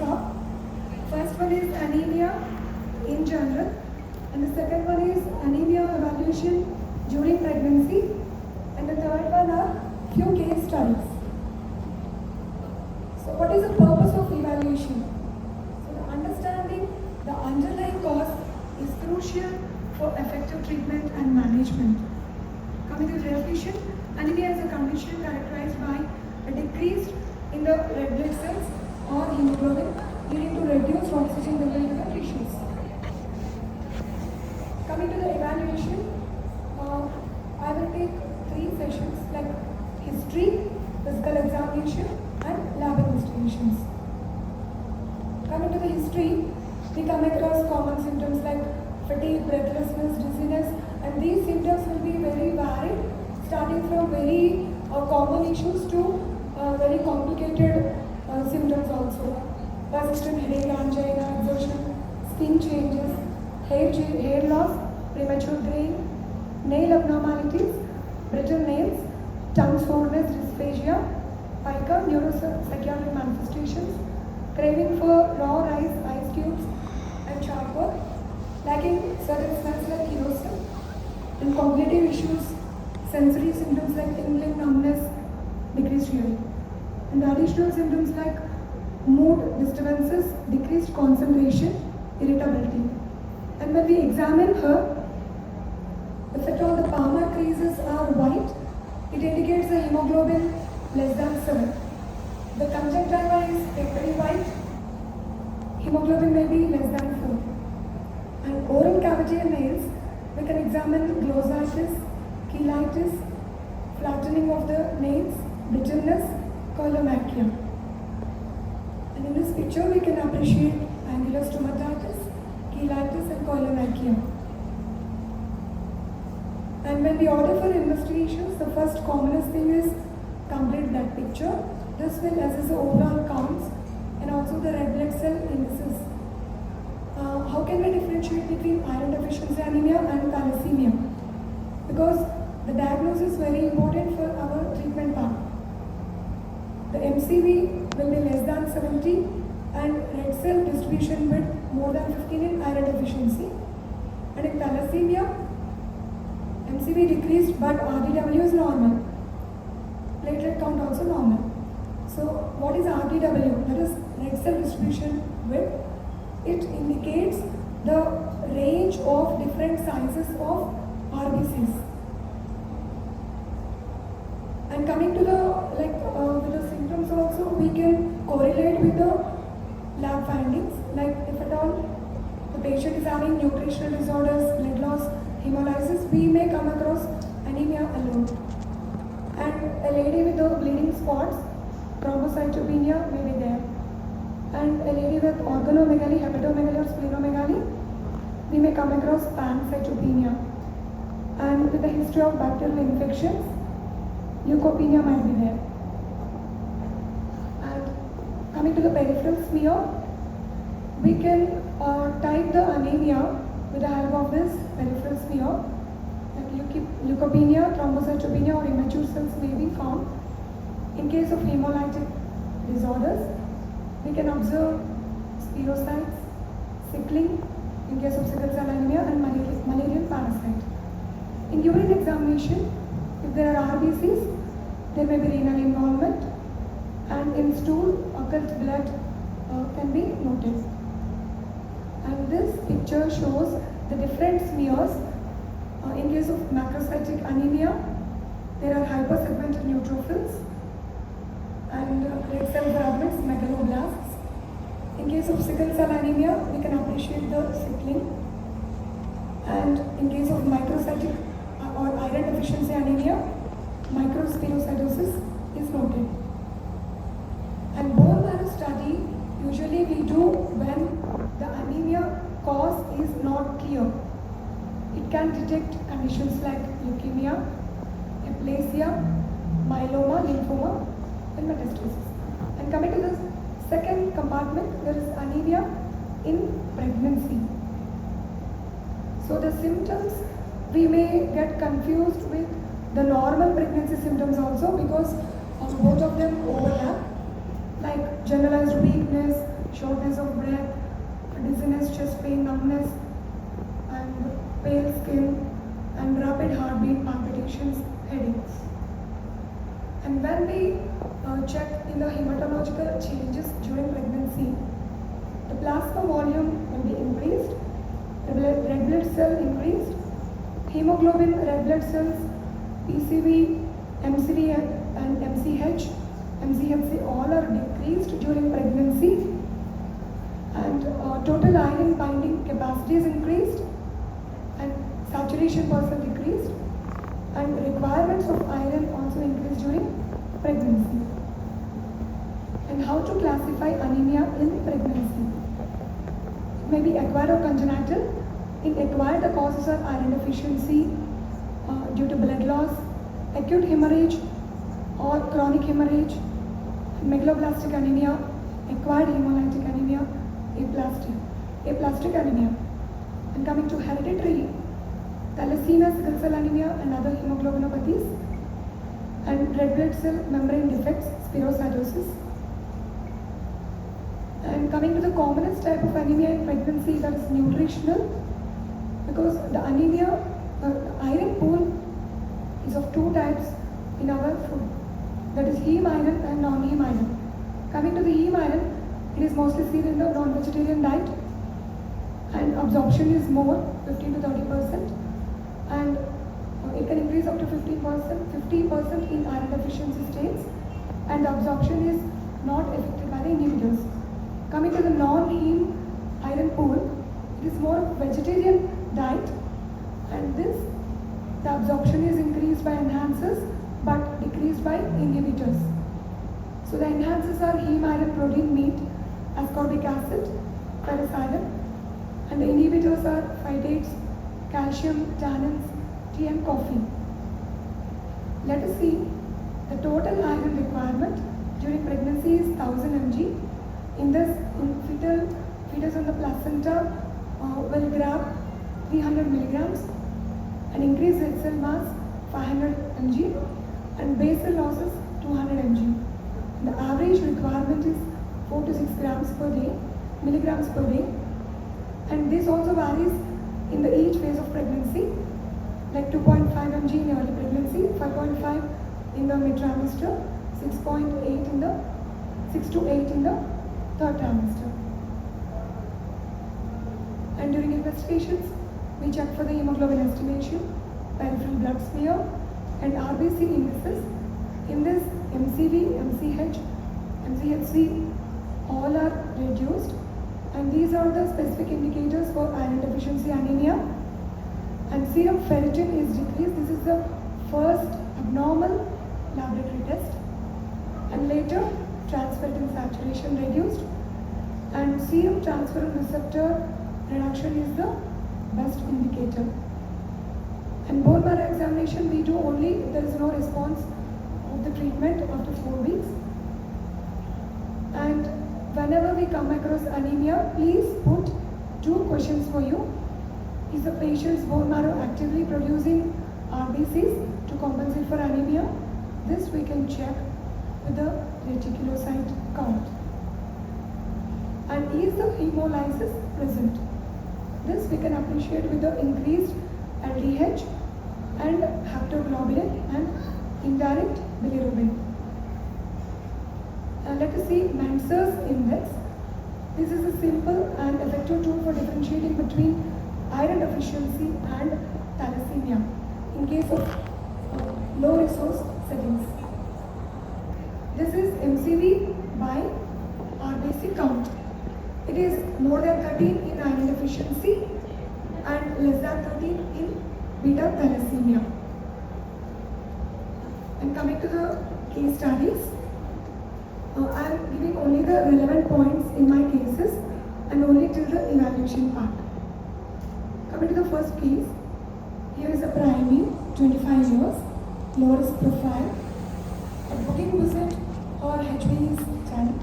stop. First one is anemia in general, and the second one is anemia evaluation during pregnancy, and the third one are few case studies. So what is the purpose of evaluation? So the understanding the underlying cause is crucial for effective treatment and management. Coming to definition, anemia is a condition characterized by a decrease in the red blood cells or hemoglobin leading to reduced oxygen level in the tissues. Coming to the evaluation, I will take 3 sessions like history, physical examination and lab investigations. Coming to the history, we come across common symptoms like fatigue, breathlessness, dizziness, and these symptoms will be very varied, starting from very common issues to very complicated symptoms also. Persistent headache, angina, exhaustion, skin changes, hair loss, premature graying, nail abnormalities, brittle nails, tongue soreness, dysphagia, pica, neuropsychiatric manifestations, craving for raw rice, ice cubes, and charcoal, lacking certain smells like kerosene, and cognitive issues, sensory symptoms like tingling, numbness, decreased hearing, and additional symptoms like mood disturbances, decreased concentration, irritability. And when we examine her, if at all the palmar creases are white, it indicates the hemoglobin less than 7. The conjunctiva is papery white, hemoglobin may be less than 4. And oral cavity and nails, we can examine glossitis, cheilitis, flattening of the nails, brittleness, coelomachia. And in this picture, we can appreciate angular stomatitis, cheilitis and coelomachia. And when we order for investigations, the first commonest thing is complete blood picture. This will assess the overall counts and also the red blood cell indices. How can we differentiate between iron deficiency anemia and thalassemia? Because the diagnosis is very important for our treatment part. The MCV will be less than 70 and red cell distribution with more than 15 in iron deficiency. And in thalassemia, MCV decreased but RDW is normal. Platelet count also normal. So what is RDW? That is red cell distribution width. It indicates the range of different sizes of RBCs. And coming to the with the symptoms also, we can correlate with the lab findings. Like if at all the patient is having nutritional disorders, blood loss, hemolysis, we may come across anemia alone. And a lady with the bleeding spots, thrombocytopenia may be there. And a lady with organomegaly, hepatomegaly or splenomegaly, we may come across pancytopenia. And with a history of bacterial infections, leukopenia might be there. And coming to the peripheral smear, we can type the anemia with the help of this peripheral smear. Like leukopenia, thrombocytopenia or immature cells may be found. In case of hemolytic disorders, we can observe spirocytes, sickling, in case of sickle cell anemia and Malarian parasite. In urine examination, if there are RBCs, there may be renal involvement, and in stool, occult blood can be noted. And this picture shows the different smears. In case of macrocytic anemia, there are hypersegmented neutrophils and red cell fragments, megaloblasts. In case of sickle cell anemia, we can appreciate the sickling. And in case of microcytic or iron deficiency anemia, microspherocytosis is noted. And bone marrow study usually we do when the anemia cause is not clear. It can detect conditions like leukemia, aplasia, myeloma, lymphoma, and metastasis. And coming to the second compartment, there is anemia in pregnancy. So the symptoms, we may get confused with the normal pregnancy symptoms also because both of them overlap, like generalized weakness, shortness of breath, dizziness, chest pain, numbness, and pale skin, and rapid heartbeat, palpitations, headaches. And when we check in the hematological changes during pregnancy, the plasma volume will be increased, red blood cell increased, hemoglobin, red blood cells, PCV, MCV and MCH, MCHC all are decreased during pregnancy, and total iron binding capacity is increased, and saturation percent decreased, and requirements of iron also increase during pregnancy. And how to classify anemia in pregnancy? It may be acquired or congenital. In acquired, the causes are iron deficiency due to blood loss, acute hemorrhage or chronic hemorrhage, megaloblastic anemia, acquired hemolytic anemia, aplastic anemia. And coming to hereditary, thalassemia, sickle cell anemia and other hemoglobinopathies, and red blood cell membrane defects, spherocytosis. And coming to the commonest type of anemia in pregnancy, that is nutritional, because the anemia, iron pool is of two types in our food, that is heme iron and non-heme iron. Coming to the heme iron, it is mostly seen in the non-vegetarian diet, and absorption is more, 15 to 30%, and it can increase up to 50% in iron deficiency states, and the absorption is not affected by the inhibitors. Coming to the non-heme iron pool, it is more of vegetarian diet, and the absorption is increased by enhancers but decreased by inhibitors. So the enhancers are heme iron protein meat, ascorbic acid, ferrous iron, and the inhibitors are phytates, calcium, tannins, tea and coffee. Let us see the total iron requirement during pregnancy is 1000 mg. In this, fetus on the placenta will grab 300 milligrams, and increased red cell mass 500 mg, and basal losses 200 mg. The average requirement is 4 to 6 milligrams per day, and this also varies in each phase of pregnancy, like 2.5 mg in early pregnancy, 5.5 in the mid-trimester, 6 to 8 in the third trimester. And during investigations, we check for the hemoglobin estimation, peripheral blood smear, and RBC indices. In this, MCV, MCH, MCHC all are reduced, and these are the specific indicators for iron deficiency anemia. And serum ferritin is decreased. This is the first abnormal laboratory test, and later transferrin saturation reduced, and serum transferrin receptor reduction is the best indicator. And bone marrow examination we do only if there is no response of the treatment after 4 weeks. And whenever we come across anemia, please put 2 questions for you. Is the patient's bone marrow actively producing RBCs to compensate for anemia? This we can check with the reticulocyte count. And is the hemolysis present? This we can appreciate with the increased LDH and haptoglobulin and indirect bilirubin. And let us see Manser's index. This is a simple and effective tool for differentiating between iron deficiency and thalassemia in case of low resource settings. This is MCV by RBC count. It is more than 13 in iron deficiency and less than 13 in beta thalassemia. And coming to the case studies, I am giving only the relevant points in my cases and only till the evaluation part. Coming to the first case, here is a primary, 25 years, low risk profile. At booking visit, her HB is 10.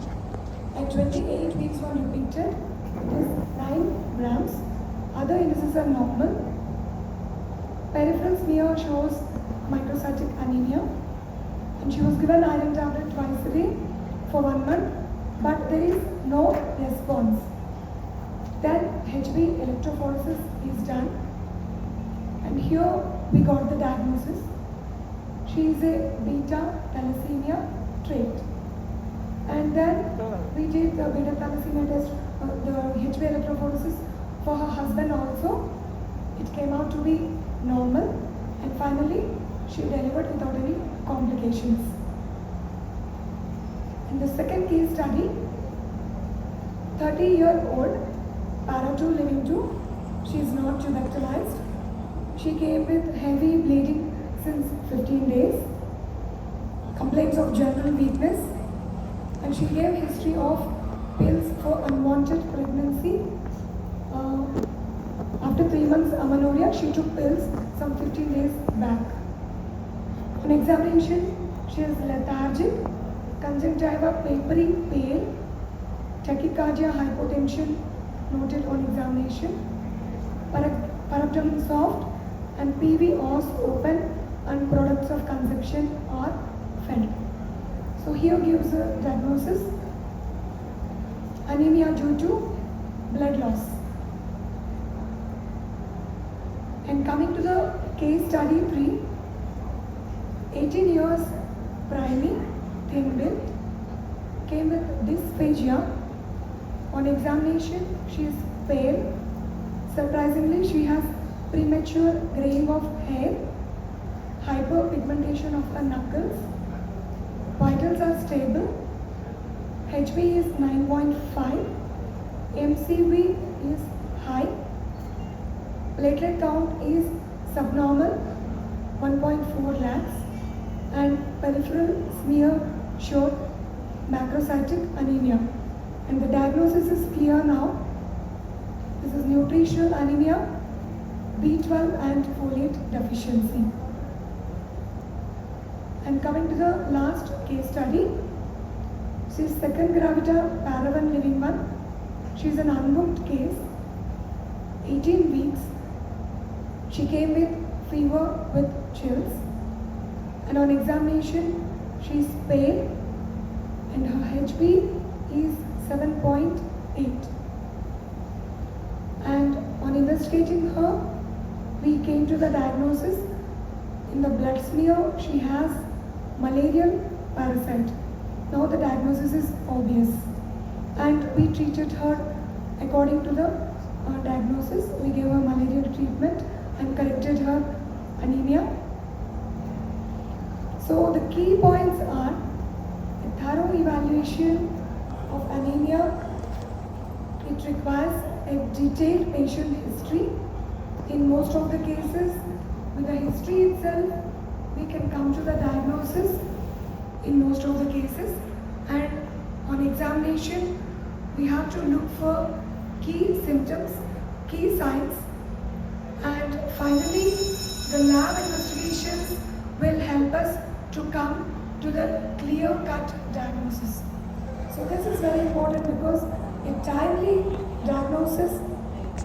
At 28 weeks when repeated, it is 9 grams. Other indices are normal. Peripheral smear shows microcytic anemia, and she was given iron tablet twice a day for 1 month, but there is no response. Then HB electrophoresis is done, and here we got the diagnosis. She is a beta thalassemia trait. And then we did the beta thalassemia test, the HB electrophoresis for her husband also. It came out to be normal, and finally she delivered without any complications. In the second case study, 30-year-old para 2 living 2, she is not tuberculized. She came with heavy bleeding since 15 days, complaints of general weakness, and she gave history of pills for unwanted pregnancy. After 3 months amenorrhea, she took pills some 15 days back. On examination, she is lethargic, conjunctiva papery pale, tachycardia hypotension noted on examination, parabdomen soft, and PV os open and products of conception are felt. So here gives a diagnosis: anemia due to blood loss. And coming to the case study 3, 18 years primary, thin build, came with dysphagia. On examination, she is pale. Surprisingly, she has premature graying of hair, hyperpigmentation of her knuckles. Vitals are stable. HB is 9.5. MCV is high. Platelet count is subnormal, 1.4 lakhs. And peripheral smear showed macrocytic anemia. And the diagnosis is clear now. This is nutritional anemia, B12 and folate deficiency. And coming to the last case study, she is second gravida para 1 living 1. She is an unbooked case, 18 weeks. She came with fever with chills, and on examination she is pale and her HB is 7.8. And on investigating her, we came to the diagnosis: in the blood smear she has malarial parasite. Now the diagnosis is obvious, and we treated her according to the diagnosis. We gave her malarial treatment and corrected her anemia. So the key points are a thorough evaluation of anemia. It requires a detailed patient history. In most of the cases, with the history itself, we can come to the diagnosis in most of the cases. And on examination, we have to look for key symptoms, key signs, and finally, the lab investigations will help us to come to the clear-cut diagnosis. So this is very important because a timely diagnosis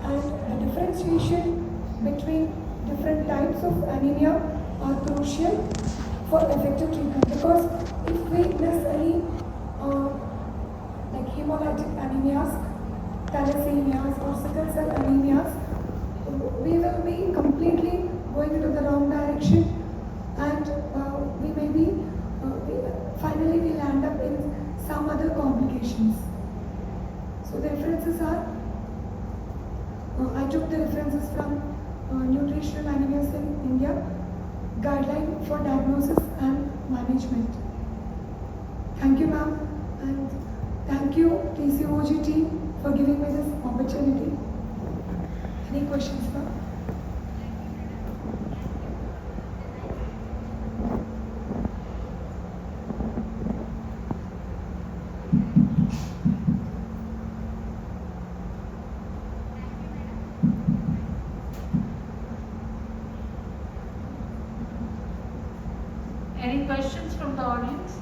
and the differentiation between different types of anemia are crucial for effective treatment. Because if we miss any like hemolytic anemias, thalassemias or sickle cell anemias, we will be completely going into the wrong direction, and we may be finally we'll end up in some other complications. So the references are, I took the references from Nutritional Anemias in India, Guideline for Diagnosis and Management. Thank you, ma'am, and thank you TCOG team for giving me this opportunity. Any questions, ma'am? Any questions from the audience?